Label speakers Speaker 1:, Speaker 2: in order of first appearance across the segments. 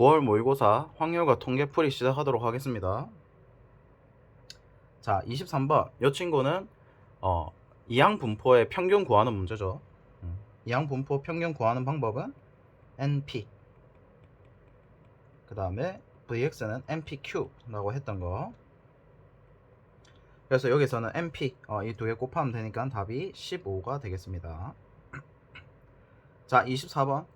Speaker 1: 9월 모의고사 확률과 통계풀이 시작하도록 하겠습니다. 자, 23번. 이 친구는 이항 분포의 평균 구하는 문제죠. 이항 분포 평균 구하는 방법은 NP, 그 다음에 VX는 NPQ라고 했던 거. 그래서 여기서는 NP 이 두 개 곱하면 되니까 답이 15가 되겠습니다. 자, 24번.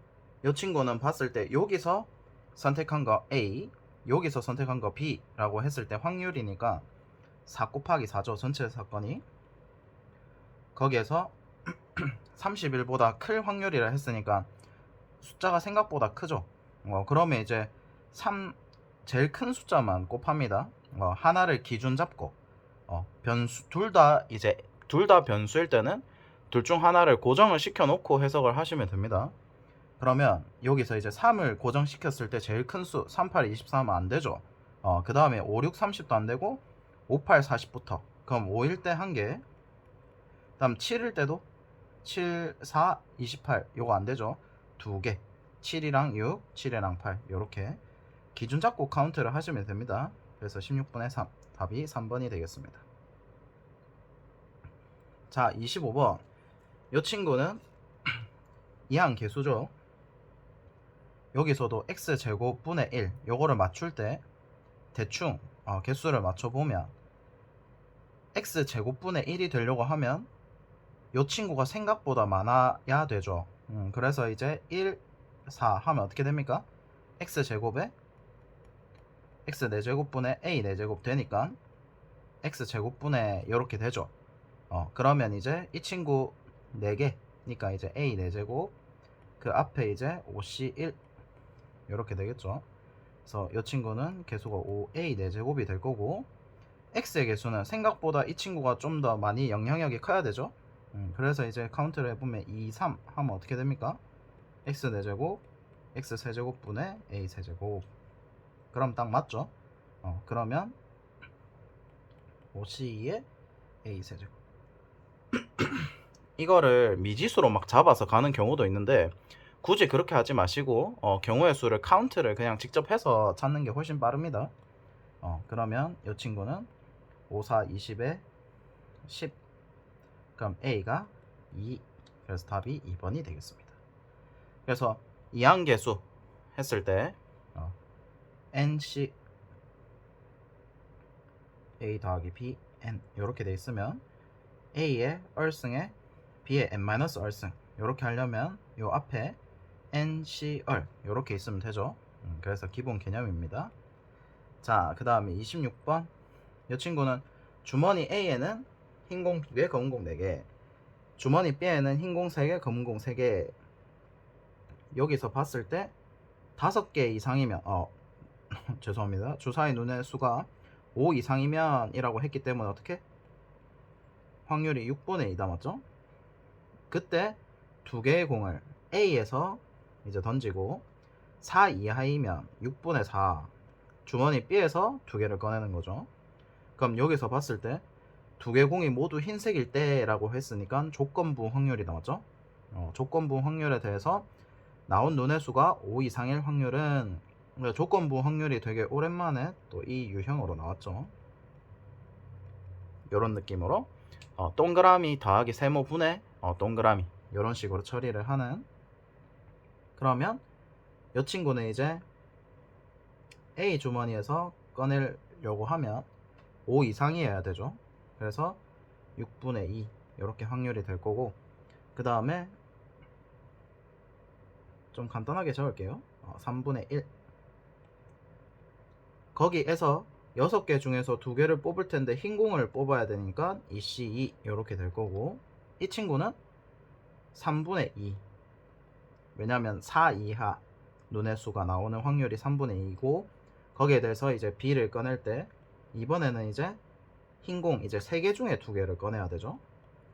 Speaker 1: 이 친구는 봤을 때 여기서 선택한 거 A, 여기서 선택한 거 B라고 했을 때 확률이니까 4 곱하기 4죠. 전체 사건이. 거기에서 31보다 클 확률이라 했으니까 숫자가 생각보다 크죠. 그러면 이제 3 제일 큰 숫자만 곱합니다. 하나를 기준 잡고 변수 둘 다 변수일 때는 둘 중 하나를 고정을 시켜 놓고 해석을 하시면 됩니다. 그러면 여기서 이제 3을 고정시켰을 때 제일 큰 수 3, 8, 24 하면 안 되죠. 그 다음에 5, 6, 30도 안 되고 5, 8, 40부터. 그럼 5일 때 한 개. 그 다음 7일 때도 7, 4, 28 요거 안 되죠. 두 개. 7이랑 6, 7이랑 8 요렇게 기준 잡고 카운트를 하시면 됩니다. 그래서 16분의 3 답이 3번이 되겠습니다. 자, 25번. 요 친구는 이항 계수죠. 여기서도 x제곱분의 1 요거를 맞출 때 대충 개수를 맞춰보면 x제곱분의 1이 되려고 하면 요 친구가 생각보다 많아야 되죠. 그래서 이제 1, 4 하면 어떻게 됩니까? x제곱에 x 4제곱분의 a 4제곱 되니까 x제곱분의 요렇게 되죠. 그러면 이제 이 친구 4개니까 이제 a 4제곱 그 앞에 이제 5c1 요렇게 되겠죠. 그래서 이 친구는 개수가 5a 4제곱이 될 거고 x의 개수는 생각보다 이 친구가 좀 더 많이 영향력이 커야 되죠. 그래서 이제 카운트를 해보면 2, 3 하면 어떻게 됩니까? x 4제곱 x 세제곱분의 a 세제곱. 그럼 딱 맞죠? 그러면 5c2의 a 세제곱. 이거를 미지수로 막 잡아서 가는 경우도 있는데 굳이 그렇게 하지 마시고 경우의 수를 카운트를 그냥 직접 해서 찾는 게 훨씬 빠릅니다. 그러면 이 친구는 5, 4, 20에 10. 그럼 A가 2. 그래서 답이 2번이 되겠습니다. 그래서 이항계수 했을 때 NC A 더하기 B N 이렇게 돼 있으면 A의 얼승에 B의 N-얼승 이렇게 하려면 요 앞에 NC얼 이렇게 있으면 되죠. 그래서 기본 개념입니다. 자, 그 다음에 26번. 이 친구는 주머니 A에는 흰공 2개, 검은공 4개. 주머니 B에는 흰공 3개, 검은공 3개. 여기서 봤을 때 5개 이상이면 죄송합니다. 주사위 눈의 수가 5 이상이면 이라고 했기 때문에 어떻게? 확률이 6분의 2다 맞죠? 그때 2개의 공을 A에서 이제 던지고 4 이하이면 6분의 4 주머니 B에서 2개를 꺼내는 거죠. 그럼 여기서 봤을 때 2개 공이 모두 흰색일 때라고 했으니까 조건부 확률이 나왔죠. 조건부 확률에 대해서 나온 눈의 수가 5 이상일 확률은 조건부 확률이 되게 오랜만에 또 이 유형으로 나왔죠. 이런 느낌으로 동그라미 더하기 세모분의 동그라미 이런 식으로 처리를 하는. 그러면 이 친구는 이제 A 주머니에서 꺼내려고 하면 5 이상이어야 되죠. 그래서 6분의 2 이렇게 확률이 될 거고, 그 다음에 좀 간단하게 적을게요. 3분의 1. 거기에서 6개 중에서 2개를 뽑을 텐데 흰 공을 뽑아야 되니까 2C2 이렇게 될 거고, 이 친구는 3분의 2. 왜냐면 4 이하 눈의 수가 나오는 확률이 3분의 2고, 거기에 대해서 이제 B를 꺼낼 때 이번에는 이제 흰 공 이제 3개 중에 2개를 꺼내야 되죠.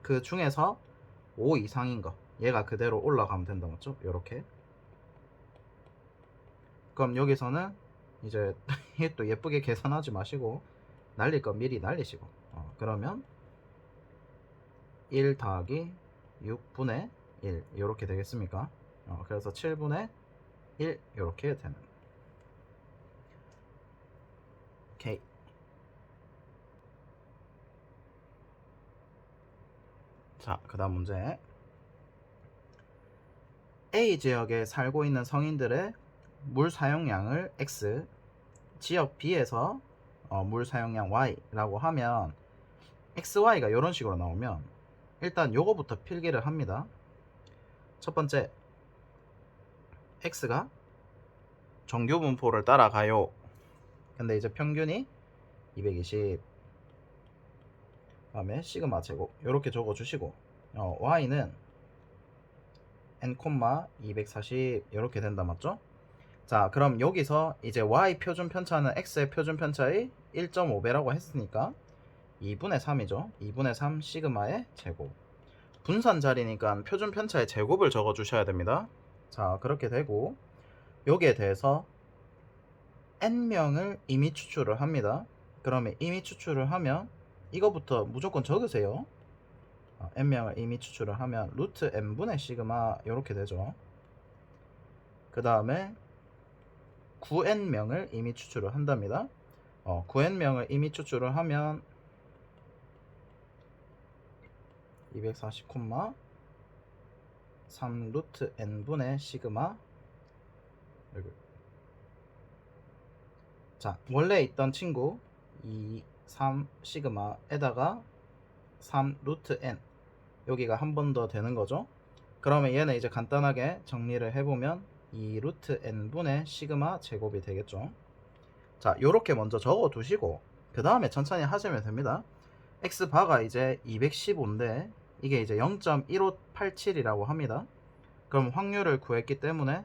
Speaker 1: 그 중에서 5 이상인 거 얘가 그대로 올라가면 된다 맞죠? 요렇게. 그럼 여기서는 이제 또 예쁘게 계산하지 마시고 날릴 거 미리 날리시고 그러면 1 더하기 6분의 1 이렇게 되겠습니까? 그래서 7분의 1 이렇게 되는. 자, 그 다음 문제. A 지역에 살고 있는 성인들의 물 사용량을 X, 지역 B에서 물 사용량 Y라고 하면 XY가 이런 식으로 나오면 일단 요거부터 필기를 합니다. 첫 번째, X가 정규 분포를 따라가요. 근데 이제 평균이 220, 다음에 시그마 제곱 이렇게 적어주시고 Y는 n, 240 이렇게 된다 맞죠? 자, 그럼 여기서 이제 Y 표준 편차는 X의 표준 편차의 1.5배라고 했으니까 2분의 3이죠. 2분의 3 시그마의 제곱. 분산 자리니까 표준 편차의 제곱을 적어 주셔야 됩니다. 자, 그렇게 되고 여기에 대해서 n명을 이미 추출을 합니다. 그러면 이미 추출을 하면 이거부터 무조건 적으세요. n명을 이미 추출을 하면 루트 n분의 시그마 이렇게 되죠. 그 다음에 9n명을 이미 추출을 한답니다. 9n명을 이미 추출을 하면 240, 3 루트 n분의 시그마. 자, 원래 있던 친구 2, 3 시그마에다가 3 루트 n 여기가 한 번 더 되는 거죠. 그러면 얘는 이제 간단하게 정리를 해보면 2 루트 n분의 시그마 제곱이 되겠죠. 자, 요렇게 먼저 적어 두시고 그 다음에 천천히 하시면 됩니다. x바가 이제 215인데 이게 이제 0.1587이라고 합니다. 그럼 확률을 구했기 때문에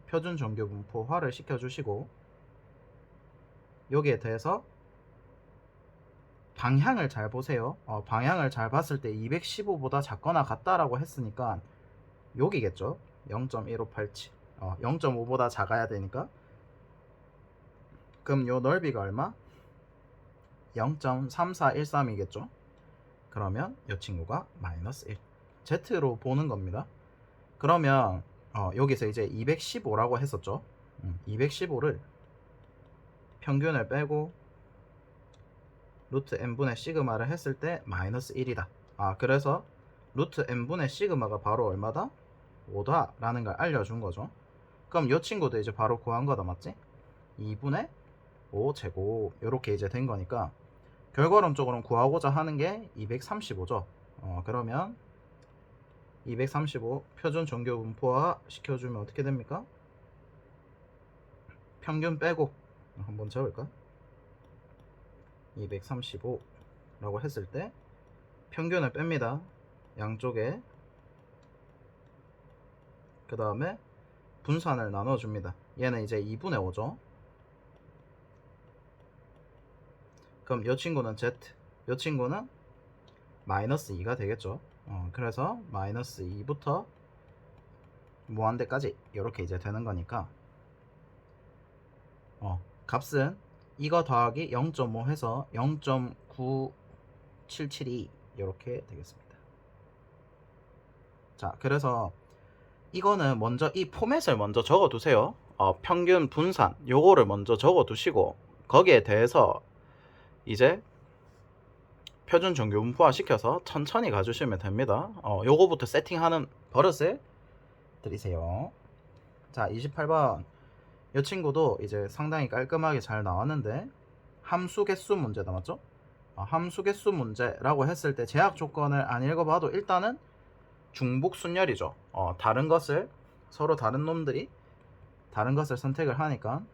Speaker 1: 표준 정규 분포화를 시켜주시고 여기에 대해서 방향을 잘 보세요. 방향을 잘 봤을 때 215보다 작거나 같다라고 했으니까 여기겠죠. 0.1587 0.5보다 작아야 되니까. 그럼 요 넓이가 얼마? 0.3413이겠죠. 그러면 이 친구가 마이너스 1 Z로 보는 겁니다. 그러면 여기서 이제 215라고 했었죠. 215를 평균을 빼고 루트 n분의 시그마를 했을 때 마이너스 1이다. 그래서 루트 n분의 시그마가 바로 얼마다? 5다 라는 걸 알려준 거죠. 그럼 이 친구도 이제 바로 구한 거다 맞지? 2분의 5 제곱 이렇게 이제 된 거니까 결과론적으로는 구하고자 하는 게 235죠. 그러면 235 표준 정규 분포화 시켜주면 어떻게 됩니까? 평균 빼고 한번 적을까? 235라고 했을 때 평균을 뺍니다. 양쪽에. 그 다음에 분산을 나눠줍니다. 얘는 이제 2분의 5죠. 그럼 이 친구는 Z, 이 친구는 마이너스 2가 되겠죠. 그래서 마이너스 2부터 무한대까지 이렇게 이제 되는 거니까 값은 이거 더하기 0.5 해서 0.9772 이렇게 되겠습니다. 자, 그래서 이거는 먼저 이 포맷을 먼저 적어 두세요. 평균 분산 요거를 먼저 적어 두시고 거기에 대해서 이제 표준 정규 분포화 시켜서 천천히 가주시면 됩니다. 요거부터 세팅하는 버릇을 들이세요. 자, 28번 이 친구도 이제 상당히 깔끔하게 잘 나왔는데 함수 개수 문제다 맞죠? 함수 개수 문제라고 했을 때 제약 조건을 안 읽어봐도 일단은 중복 순열이죠. 다른 것을 서로 다른 놈들이 다른 것을 선택을 하니까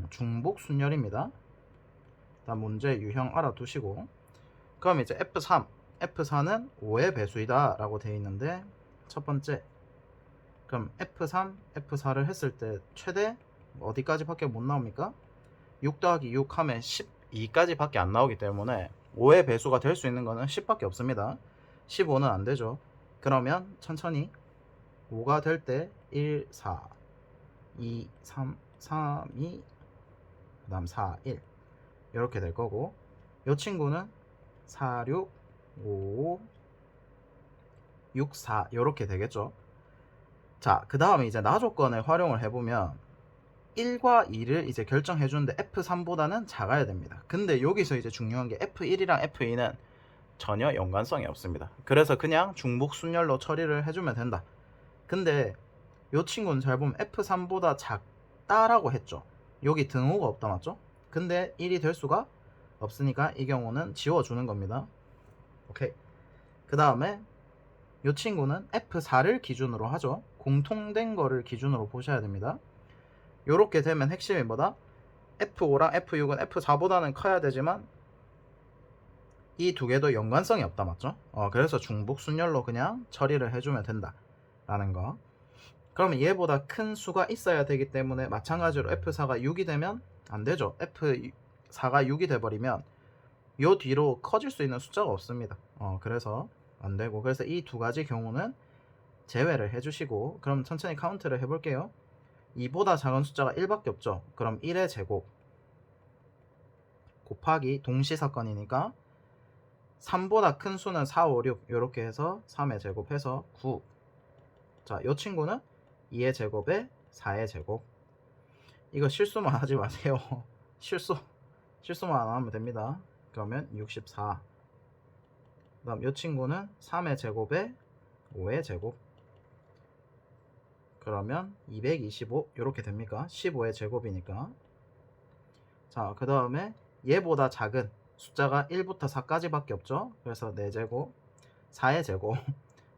Speaker 1: 중복 순열입니다. 일단 문제 유형 알아두시고 그럼 이제 F3 F4는 5의 배수이다 라고 되어 있는데 첫 번째 그럼 F3 F4를 했을 때 최대 어디까지 밖에 못 나옵니까? 6 더하기 6 하면 12까지 밖에 안 나오기 때문에 5의 배수가 될 수 있는 거는 10밖에 없습니다. 15는 안 되죠. 그러면 천천히 5가 될 때 1, 4, 2, 3, 3, 2, 그 다음 4, 1 이렇게 될 거고 이 친구는 4, 6, 5, 6, 4 이렇게 되겠죠. 자, 그 다음에 이제 나 조건을 활용을 해보면 1과 2를 이제 결정해 주는데 F3보다는 작아야 됩니다. 근데 여기서 이제 중요한 게 F1이랑 F2는 전혀 연관성이 없습니다. 그래서 그냥 중복 순열로 처리를 해주면 된다. 근데 요 친구는 잘 보면 F3보다 작다라고 했죠. 여기 등호가 없다 맞죠? 근데 1이 될 수가 없으니까 이 경우는 지워주는 겁니다. 오케이. 그 다음에 요 친구는 F4를 기준으로 하죠. 공통된 거를 기준으로 보셔야 됩니다. 요렇게 되면 핵심이 뭐다? F5랑 F6은 F4보다는 커야 되지만 이 두 개도 연관성이 없다 맞죠? 그래서 중복 순열로 그냥 처리를 해주면 된다 라는 거. 그러면 얘보다 큰 수가 있어야 되기 때문에 마찬가지로 F4가 6이 되면 안 되죠. F4가 6이 돼버리면 요 뒤로 커질 수 있는 숫자가 없습니다. 그래서 안 되고, 그래서 이 두 가지 경우는 제외를 해주시고, 그럼 천천히 카운트를 해볼게요. 2보다 작은 숫자가 1밖에 없죠. 그럼 1의 제곱 곱하기 동시사건이니까 3보다 큰 수는 4, 5, 6 이렇게 해서 3의 제곱해서 9. 자, 이 친구는 2의 제곱에 4의 제곱. 이거 실수만 하지 마세요. 실수만 안 하면 됩니다. 그러면 64. 그 다음 이 친구는 3의 제곱에 5의 제곱. 그러면 225 이렇게 됩니까? 15의 제곱이니까. 자, 그 다음에 얘보다 작은 숫자가 1부터 4까지 밖에 없죠. 그래서 4제곱 4의 제곱.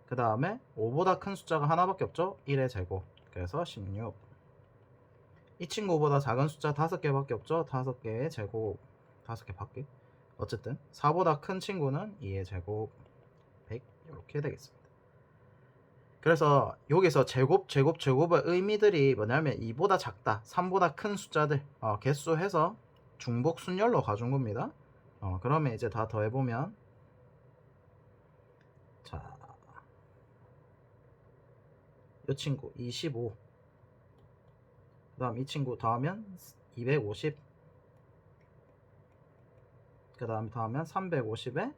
Speaker 1: 그 다음에 5보다 큰 숫자가 하나밖에 없죠. 1의 제곱. 그래서 16. 이 친구보다 작은 숫자 5개밖에 없죠. 5개의 제곱. 5개 밖에. 어쨌든 4보다 큰 친구는 2의 제곱 100 이렇게 되겠습니다. 그래서 여기서 제곱의 의미들이 뭐냐면 2보다 작다, 3보다 큰 숫자들 개수해서 중복 순열로 가준 겁니다. 그러면 이제 다 더해보면, 자, 이 친구 25, 그 다음 이 친구 더하면 250, 그 다음 더하면 350에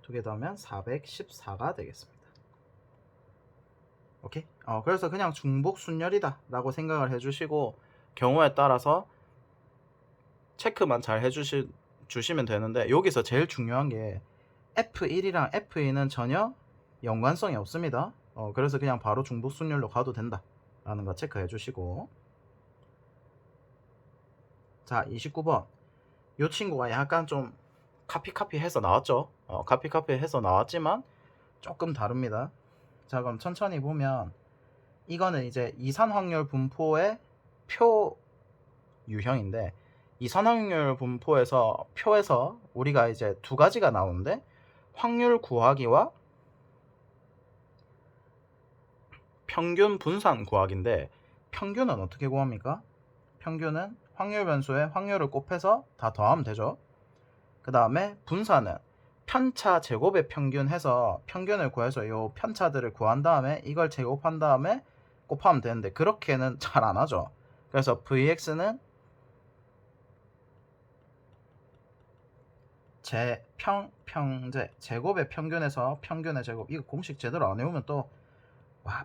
Speaker 1: 두 개 더하면 414가 되겠습니다. 오케이? 그래서 그냥 중복 순열이다 라고 생각을 해주시고, 경우에 따라서 체크만 잘 해주시면 되는데, 여기서 제일 중요한 게 F1이랑 F2는 전혀 연관성이 없습니다. 그래서 그냥 바로 중복 순열로 가도 된다 라는 거 체크해 주시고, 자 29번 이 친구가 약간 좀 카피해서 나왔죠. 카피해서 나왔지만 조금 다릅니다. 자, 그럼 천천히 보면 이거는 이제 이산확률 분포의 표 유형인데, 이산확률 분포에서 표에서 우리가 이제 두 가지가 나오는데, 확률 구하기와 평균 분산 구하기인데, 평균은 어떻게 구합니까? 평균은 확률 변수에 확률을 곱해서 다 더하면 되죠. 그 다음에 분산은 편차 제곱의 평균 해서 평균을 구해서 이 편차들을 구한 다음에 이걸 제곱한 다음에 곱하면 되는데, 그렇게는 잘 안 하죠. 그래서 Vx는 제곱의 평균에서 평균의 제곱, 이거 공식 제대로 안 외우면 또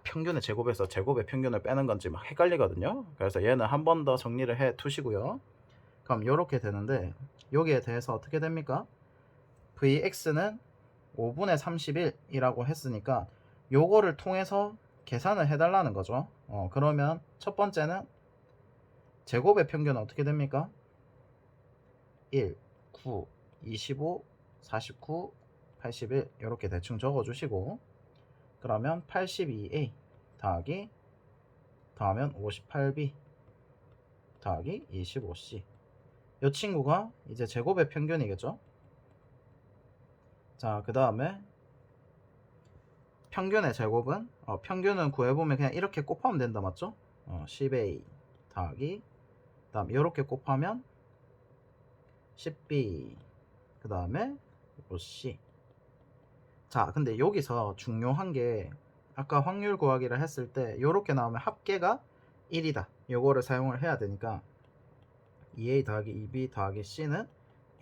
Speaker 1: 평균의 제곱에서 제곱의 평균을 빼는 건지 막 헷갈리거든요. 그래서 얘는 한 번 더 정리를 해 두시고요. 그럼 이렇게 되는데, 여기에 대해서 어떻게 됩니까? Vx는 5분의 31이라고 했으니까 요거를 통해서 계산을 해달라는 거죠. 그러면 첫 번째는 제곱의 평균은 어떻게 됩니까? 1, 9, 25, 49, 81 이렇게 대충 적어주시고, 그러면 82a 더하면 58b 더하기 25c, 이 친구가 이제 제곱의 평균이겠죠. 자, 그 다음에 평균의 제곱은 평균은 구해보면 그냥 이렇게 곱하면 된다 맞죠? 10a 더하기, 그 다음 이렇게 곱하면 10b, 그 다음에 5c. 자, 근데 여기서 중요한 게, 아까 확률 구하기를 했을 때 이렇게 나오면 합계가 1이다 요거를 사용을 해야 되니까 2a 더하기 2b 더하기 c는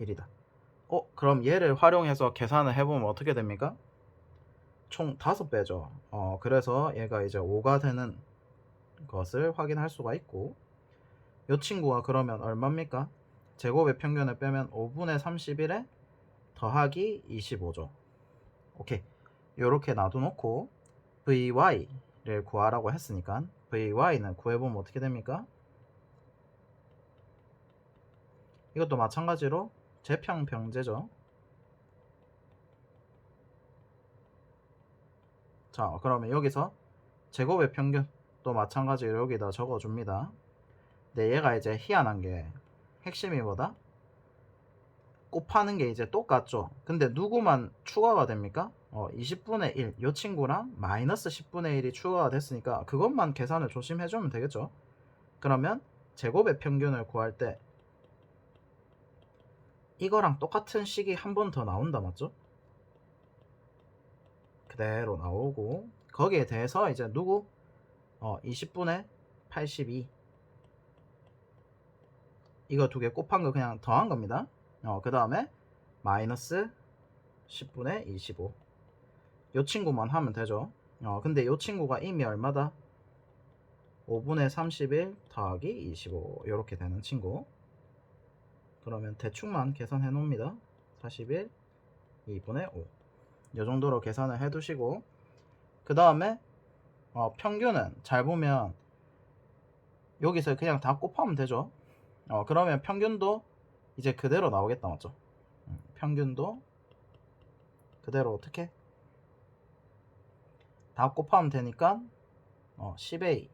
Speaker 1: 1이다. 그럼 얘를 활용해서 계산을 해보면 어떻게 됩니까? 총 5배죠. 그래서 얘가 이제 5가 되는 것을 확인할 수가 있고, 이 친구가 그러면 얼마입니까? 제곱의 평균을 빼면 5분의 31에 더하기 25죠. 오케이. 요렇게 놔둬놓고 vy를 구하라고 했으니까 vy는 구해보면 어떻게 됩니까? 이것도 마찬가지로 재평병제죠. 자, 그러면 여기서 제곱의 평균 또 마찬가지로 여기다 적어줍니다. 근데 얘가 이제 희한한 게 핵심이 뭐다? 곱하는 게 이제 똑같죠. 근데 누구만 추가가 됩니까? 20분의 1, 이 친구랑 마이너스 10분의 1이 추가가 됐으니까 그것만 계산을 조심해주면 되겠죠. 그러면 제곱의 평균을 구할 때 이거랑 똑같은 식이 한 번 더 나온다, 맞죠? 그대로 나오고 거기에 대해서 이제 누구? 20분의 82 이거 두 개 곱한 거 그냥 더한 겁니다. 그 다음에 마이너스 10분의 25 요 친구만 하면 되죠. 근데 요 친구가 이미 얼마다? 5분의 31 더하기 25 이렇게 되는 친구. 그러면 대충만 계산해 놓습니다. 41 2분의 5 요 정도로 계산을 해 두시고 그 다음에 평균은 잘 보면 여기서 그냥 다 곱하면 되죠. 그러면 평균도 이제 그대로 나오겠다, 맞죠? 평균도 그대로 어떻게? 다 곱하면 되니까 10A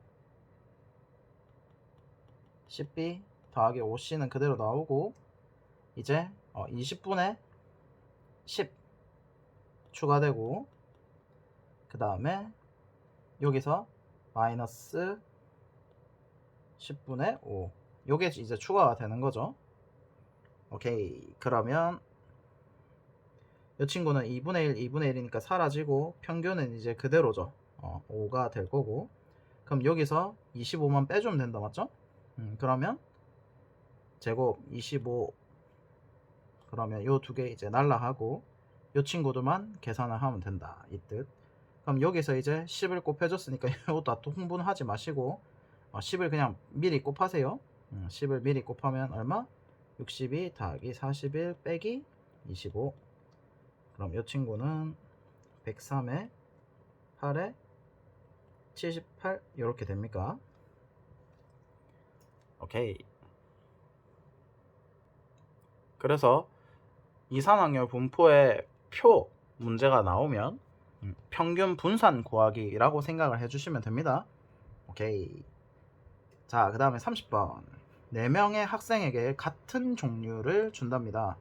Speaker 1: 10B 더하기 5C는 그대로 나오고 이제 20분의 10 추가되고 그 다음에 여기서 마이너스 10분의 5 요게 이제 추가가 되는 거죠. 오케이. 그러면 이 친구는 2분의 1, 2분의 1이니까 사라지고 평균은 이제 그대로죠. 5가 될 거고 그럼 여기서 25만 빼주면 된다, 맞죠? 그러면 제곱 25 그러면 요 두 개 이제 날라가고 요 친구들만 계산을 하면 된다, 이 뜻. 그럼 여기서 이제 10을 곱해줬으니까 이것도 또 흥분하지 마시고 10을 그냥 미리 곱하세요. 10을 미리 곱하면 얼마? 62 더하기 41 빼기 25 그럼 이 친구는 103에 8에 78 이렇게 됩니까? 오케이. 그래서 이산항열 분포의 표 문제가 나오면 평균 분산 구하기라고 생각을 해주시면 됩니다. 오케이. 자, 그 다음에 30번 4명의 학생에게 같은 종류를 준답니다.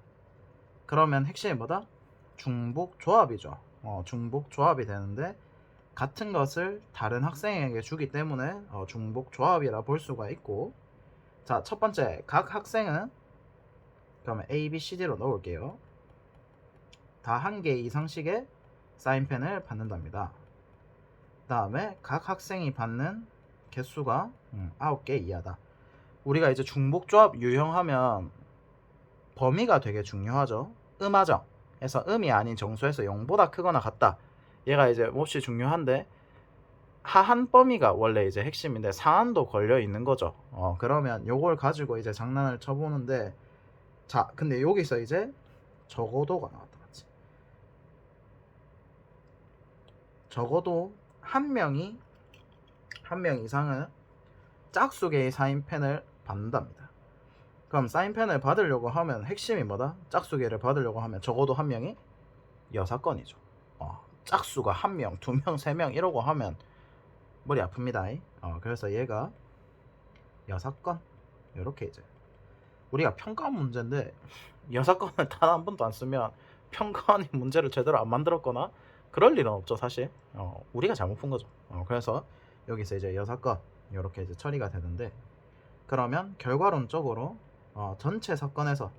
Speaker 1: 그러면 핵심이 뭐다? 중복조합이죠. 중복조합이 되는데 같은 것을 다른 학생에게 주기 때문에 중복조합이라 볼 수가 있고 자, 첫 번째 각 학생은 그러면 A, B, C, D로 넣을게요. 다 한 개 이상씩의 사인펜을 받는답니다. 그 다음에 각 학생이 받는 개수가 9개 이하다. 우리가 이제 중복조합 유형하면 범위가 되게 중요하죠. 음하정 에서 음이 아닌 정수에서 0보다 크거나 같다. 얘가 이제 몹시 중요한데 하한 범위가 원래 이제 핵심인데 상한도 걸려 있는 거죠. 그러면 요걸 가지고 이제 장난을 쳐보는데 자, 근데 여기서 이제 적어도가 나왔다, 맞지? 적어도 한 명 이상은 짝수개의 사인펜을 받는답니다. 그럼 사인펜을 받으려고 하면 핵심이 뭐다? 짝수개를 받으려고 하면 적어도 한 명이 6건이죠. 짝수가 1명, 2명, 3명 이러고 하면 머리 아픕니다. 그래서 얘가 6건 이렇게 이제 우리가 평가원 문제인데 6건을 단 한 번도 안 쓰면 평가원이 문제를 제대로 안 만들었거나 그럴 일은 없죠, 사실. 우리가 잘못 푼 거죠. 그래서 여기서 이제 6건 이렇게 이제 처리가 되는데 그러면 결과론적으로 전체 사건에서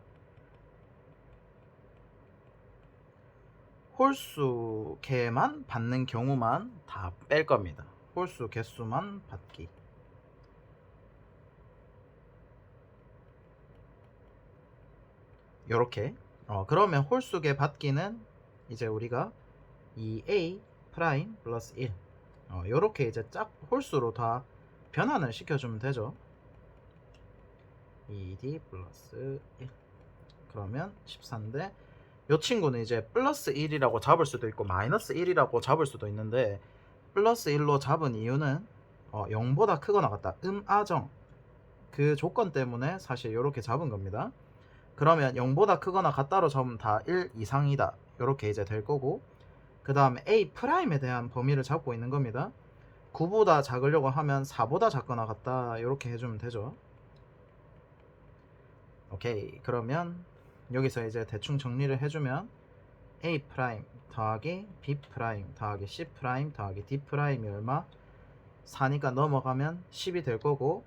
Speaker 1: 홀수 개만 받는 경우만 다 뺄 겁니다. 홀수 개수만 받기. 요렇게 그러면 홀수 개 받기는 이제 우리가 2a 프라임 플러스 1 요렇게 이제 짝 홀수로 다 변환을 시켜주면 되죠. 2d 플러스 1 그러면 14인데 요 친구는 이제 플러스 1이라고 잡을 수도 있고 마이너스 1이라고 잡을 수도 있는데 플러스 1로 잡은 이유는 0보다 크거나 같다. 음아정 그 조건 때문에 사실 이렇게 잡은 겁니다. 그러면 0보다 크거나 같다로 잡으면 다 1 이상이다. 이렇게 이제 될 거고 그 다음에 A'에 대한 범위를 잡고 있는 겁니다. 9보다 작으려고 하면 4보다 작거나 같다. 이렇게 해주면 되죠. 오케이. 그러면 여기서 이제 대충 정리를 해주면 A' 더하기 B' 더하기 C' 더하기 D'이 얼마? 4니까 넘어가면 10이 될 거고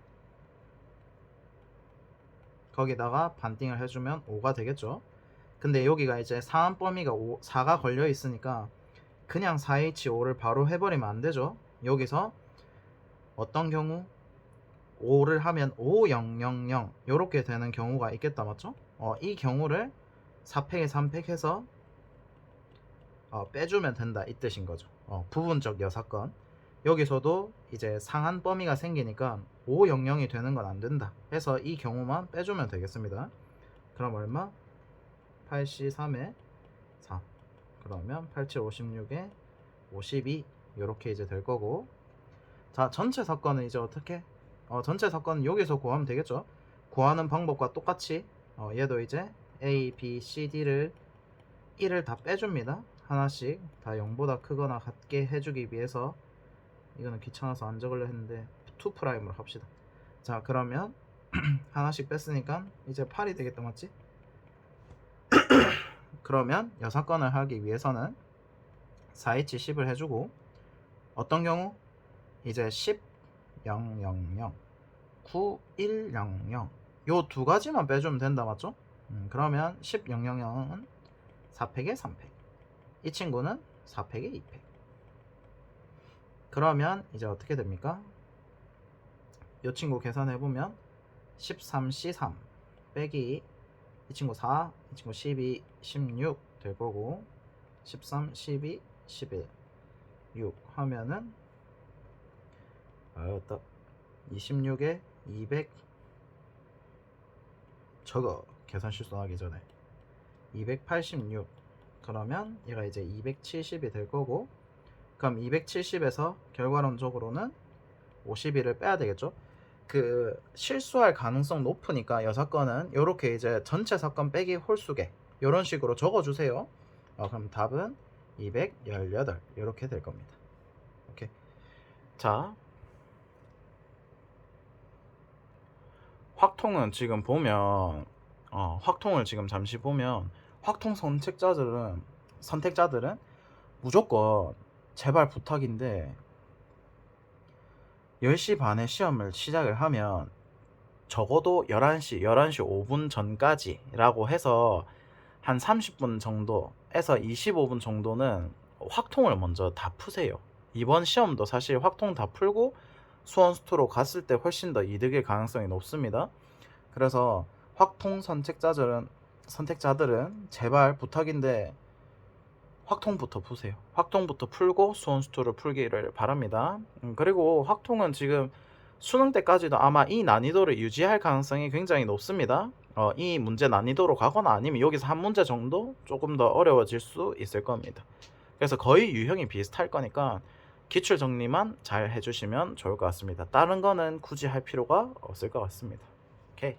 Speaker 1: 거기다가 반띵을 해주면 5가 되겠죠. 근데 여기가 이제 상한 범위가 4가 걸려 있으니까 그냥 4H5를 바로 해버리면 안 되죠. 여기서 어떤 경우 5를 하면 5000 이렇게 되는 경우가 있겠다 맞죠? 이 경우를 4팩에 3팩 해서 빼주면 된다 이 뜻인 거죠. 부분적 여사건 여기서도 이제 상한 범위가 생기니까 500이 되는 건 안 된다 해서 이 경우만 빼주면 되겠습니다. 그럼 얼마? 8C3에 4 그러면 8756에 52 이렇게 이제 될 거고 자 전체 사건은 이제 어떻게? 전체 사건은 여기서 구하면 되겠죠. 구하는 방법과 똑같이 얘도 이제 A, B, C, D를 1을 다 빼줍니다. 하나씩 다 0보다 크거나 같게 해주기 위해서 이거는 귀찮아서 안 적으려 했는데 2'으로 합시다. 자 그러면 하나씩 뺐으니까 이제 8이 되겠다 맞지? 그러면 여사건을 하기 위해서는 4H 10을 해주고 어떤 경우? 이제 10 000 9 1 0 0 요 두 가지만 빼주면 된다 맞죠? 그러면 10 000은 4팩에 3팩 이 친구는 4팩에 2팩 그러면 이제 어떻게 됩니까? 이 친구 계산해보면 13C3 빼기 이 친구 4, 이 친구 12, 16 될 거고 13, 12, 11, 6 하면은 26에 200 저거 계산 실수하기 전에 286 그러면 얘가 이제 270이 될 거고 그럼 270에서 결과론적으로는 51을 빼야 되겠죠. 그 실수할 가능성 높으니까 여사건은 이렇게 이제 전체 사건 빼기 홀수계 이런 식으로 적어주세요. 그럼 답은 218 이렇게 될 겁니다. 오케이. 자 확통은 지금 보면 확통을 지금 잠시 보면 확통 선택자들은 무조건 제발 부탁인데 10시 반에 시험을 시작을 하면 적어도 11시 5분 전까지 라고 해서 한 30분 정도에서 25분 정도는 확통을 먼저 다 푸세요. 이번 시험도 사실 확통 다 풀고 수원수투로 갔을 때 훨씬 더 이득일 가능성이 높습니다. 그래서 확통 선택자들은 제발 부탁인데 확통부터 푸세요. 확통부터 풀고 수원수투를 풀기를 바랍니다. 그리고 확통은 지금 수능 때까지도 아마 이 난이도를 유지할 가능성이 굉장히 높습니다. 이 문제 난이도로 가거나 아니면 여기서 한 문제 정도 조금 더 어려워질 수 있을 겁니다. 그래서 거의 유형이 비슷할 거니까 기출 정리만 잘 해주시면 좋을 것 같습니다. 다른 거는 굳이 할 필요가 없을 것 같습니다. 오케이.